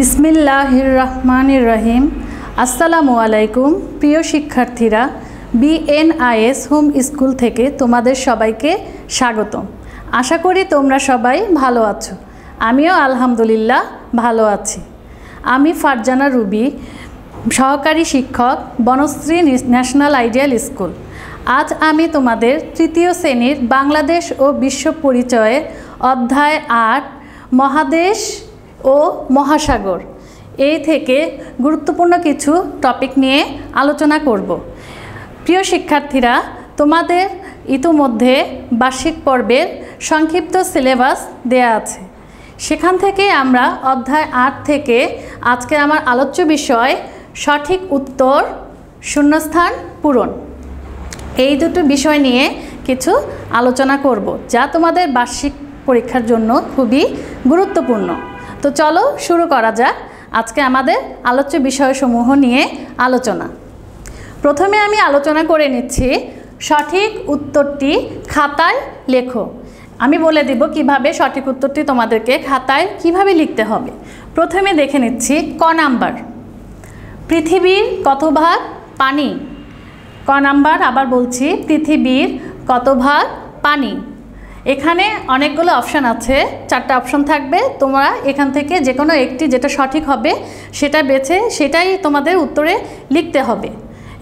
बिस्मिल्लाहिर रहमानिर रहीम। अस्सलामु आलाइकुम प्रिय शिक्षार्थीरा, BNIS home school থেকে তোমাদের সবাইকে স্বাগতম। আশা করি তোমরা সবাই ভালো আছো। আমিও আলহামদুলিল্লাহ ভালো আছি। আমি ফারজানা রুবি, সহকারী শিক্ষক, বনশ্রী ন্যাশনাল আইডিয়াল স্কুল। আজ আমি তোমাদের তৃতীয় শ্রেণীর বাংলাদেশ ও বিশ্ব পরিচয়ের অধ্যায় ৮ মহাদেশ ও মহাসাগর এই থেকে গুরুত্বপূর্ণ কিছু টপিক নিয়ে আলোচনা করব। প্রিয় শিক্ষার্থীরা, তোমাদের ইতিমধ্যে বার্ষিক পর্বের সংক্ষিপ্ত সিলেবাস দেয়া আছে। সেখান থেকে আমরা অধ্যায় ৮ থেকে আজকে আমার আলোচ্য বিষয় সঠিক উত্তর, শূন্যস্থান পূরণ, এই দুটো বিষয় নিয়ে কিছু আলোচনা করব, যা তোমাদের বার্ষিক পরীক্ষার জন্য খুবই গুরুত্বপূর্ণ। তো চলো শুরু করা যাক আজকে আমাদের আলোচ্য বিষয়সমূহ নিয়ে আলোচনা। প্রথমে আমি আলোচনা করে নিচ্ছি সঠিক উত্তরটি খাতায় লেখো। আমি বলে দিব কিভাবে সঠিক উত্তরটি তোমাদেরকে খাতায় কিভাবে লিখতে হবে। প্রথমে দেখে নিচ্ছি ক নাম্বার, পৃথিবীর কত ভাগ পানি। ক নাম্বার, আবার বলছি, পৃথিবীর কত ভাগ পানি। এখানে অনেকগুলো অপশান আছে, 4টা অপশান থাকবে। তোমরা এখান থেকে যে কোনো একটি যেটা সঠিক হবে সেটা বেছে সেটাই তোমাদের উত্তরে লিখতে হবে।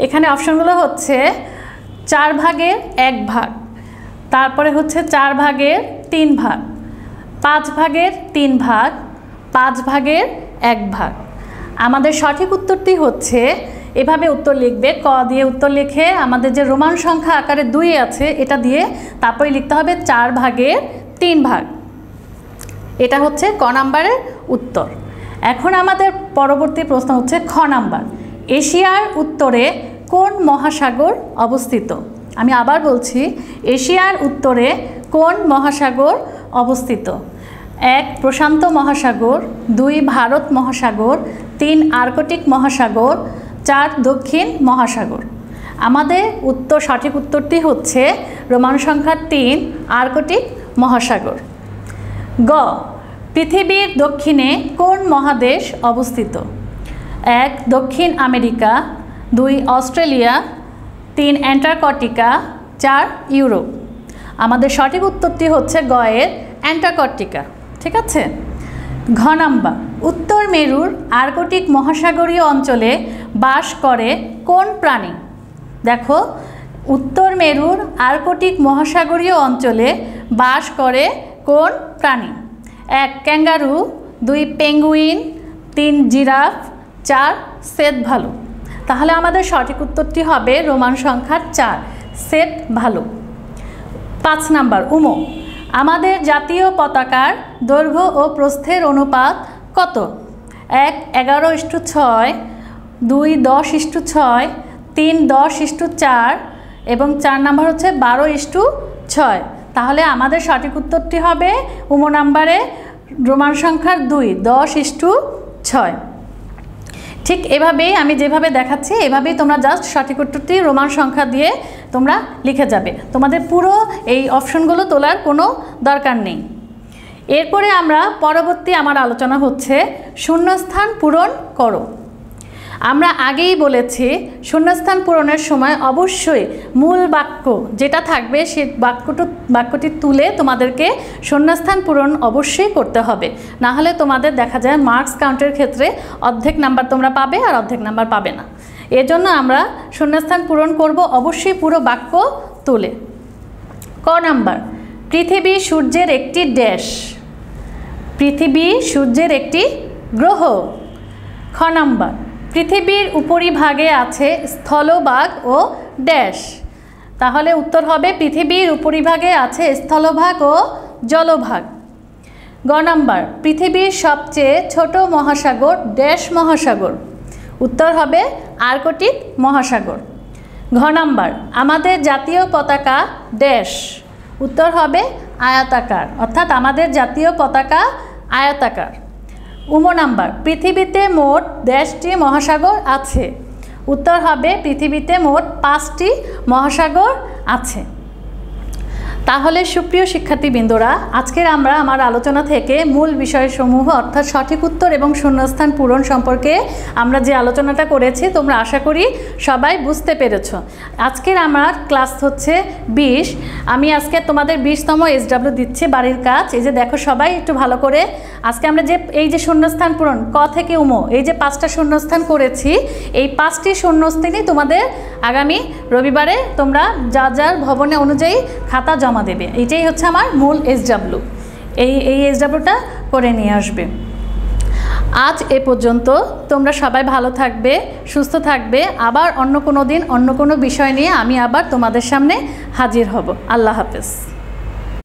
এখানে অপশানগুলো হচ্ছে 4 ভাগের 1 ভাগ, তারপরে হচ্ছে 4 ভাগের 3 ভাগ, 5 ভাগের 3 ভাগ, 5 ভাগের 1 ভাগ। আমাদের সঠিক উত্তরটি হচ্ছে, এভাবে উত্তর লিখবে, ক দিয়ে উত্তর লিখে আমাদের যে রোমান সংখ্যা আকারে 2 আছে এটা দিয়ে তারপরে লিখতে হবে 4 ভাগের 3 ভাগ। এটা হচ্ছে ক নাম্বারের উত্তর। এখন আমাদের পরবর্তী প্রশ্ন হচ্ছে খ নাম্বার, এশিয়ার উত্তরে কোন মহাসাগর অবস্থিত। আমি আবার বলছি, এশিয়ার উত্তরে কোন মহাসাগর অবস্থিত। 1 প্রশান্ত মহাসাগর, 2 ভারত মহাসাগর, 3 আর্কটিক মহাসাগর, 4 দক্ষিণ মহাসাগর। আমাদের সঠিক উত্তরটি হচ্ছে রোমান সংখ্যা 3 আর্কটিক মহাসাগর। গ, পৃথিবীর দক্ষিণে কোন মহাদেশ অবস্থিত। 1 দক্ষিণ আমেরিকা, 2 অস্ট্রেলিয়া, 3 অ্যান্টার্কটিকা, 4 ইউরোপ। আমাদের সঠিক উত্তরটি হচ্ছে গ এর অ্যান্টার্কটিকা। ঠিক আছে। ঘ নাম্বার, উত্তর মেরুর আর্কটিক মহাসাগরীয় অঞ্চলে বাস করে কোন প্রাণী। দেখো, উত্তর মেরুর আর্কটিক মহাসাগরীয় অঞ্চলে বাস করে কোন প্রাণী। 1 ক্যাঙ্গারু, 2 পেঙ্গুইন, 3 জিরাফ, 4 শ্বেত ভালুক। তাহলে আমাদের সঠিক উত্তরটি হবে রোমান সংখ্যা 4 শ্বেত ভালুক। 5 নাম্বার, উমো, আমাদের জাতীয় পতাকার দৈর্ঘ্য ও প্রস্থের অনুপাত কত। 1 11:6, 2 10:6, 3 10:4 এবং 4 নাম্বার হচ্ছে 12:6। তাহলে আমাদের সঠিক উত্তরটি হবে উমো নাম্বারে রোমান সংখ্যার 2 10:6। ঠিক এভাবেই আমি যেভাবে দেখাচ্ছি এভাবেই তোমরা জাস্ট সঠিক উত্তরটি রোমান সংখ্যা দিয়ে তোমরা লিখে যাবে। তোমাদের পুরো এই অপশনগুলো তোলার কোনো দরকার নেই। এরপরে আমরা পরবর্তী আমার আলোচনা হচ্ছে শূন্যস্থান পূরণ করো। আমরা আগেই বলেছি শূন্যস্থান পূরণের সময় অবশ্যই মূল বাক্য যেটা থাকবে সেই বাক্যটি তুলে তোমাদেরকে শূন্যস্থান পূরণ অবশ্যই করতে হবে। না হলে তোমাদের দেখা যায় মার্কস কাউন্টের ক্ষেত্রে অর্ধেক নাম্বার তোমরা পাবে আর অর্ধেক নাম্বার পাবে না। এজন্য আমরা শূন্যস্থান পূরণ করব অবশ্যই পুরো বাক্য তুলে। ক নাম্বার, পৃথিবী সূর্যের একটি ড্যাশ। পৃথিবী সূর্যের একটি গ্রহ। খ নাম্বার, পৃথিবীর উপরিভাগে আছে স্থলভাগ ও ড্যাশ। তাহলে উত্তর হবে পৃথিবীর উপরিভাগে আছে স্থলভাগ ও জলভাগ। গ নাম্বার, পৃথিবীর সবচেয়ে ছোট মহাসাগর ড্যাশ মহাসাগর। উত্তর হবে আর্কটিক মহাসাগর। ঘ নাম্বার, আমাদের জাতীয় পতাকা ড্যাশ। উত্তর হবে আয়তাকার, অর্থাৎ আমাদের জাতীয় পতাকা আয়তাকার। উমো নাম্বার, পৃথিবীতে মোট 10টি মহাসাগর আছে। উত্তর হবে পৃথিবীতে মোট 5টি মহাসাগর আছে। তাহলে সুপ্রিয় শিক্ষার্থীবৃন্দরা, আজকের আমরা আমার আলোচনা থেকে মূল বিষয়সমূহ অর্থাৎ সঠিক উত্তর এবং শূন্যস্থান পূরণ সম্পর্কে আমরা যে আলোচনাটা করেছি তোমরা আশা করি সবাই বুঝতে পেরেছো। আজকের আমার ক্লাস হচ্ছে 20। আমি আজকে তোমাদের 20তম SW দিচ্ছি বাড়ির কাজ। এই যে দেখো সবাই একটু ভালো করে, আজকে আমরা যে এই যে শূন্যস্থান পূরণ ক থেকে উমো এই যে 5টা শূন্যস্থান করেছি, এই 5টি শূন্যস্থানই তোমাদের আগামী রবিবারে তোমরা যার যার ভবনে অনুযায়ী খাতা জমা দেবে। এটাই হচ্ছে আমার মূল SW। এই SWটা করে নিয়ে আসবে। আজ এ পর্যন্ত। তোমরা সবাই ভালো থাকবে, সুস্থ থাকবে। আবার অন্য কোনো দিন অন্য কোনো বিষয় নিয়ে আমি আবার তোমাদের সামনে হাজির হব। আল্লাহ হাফেজ।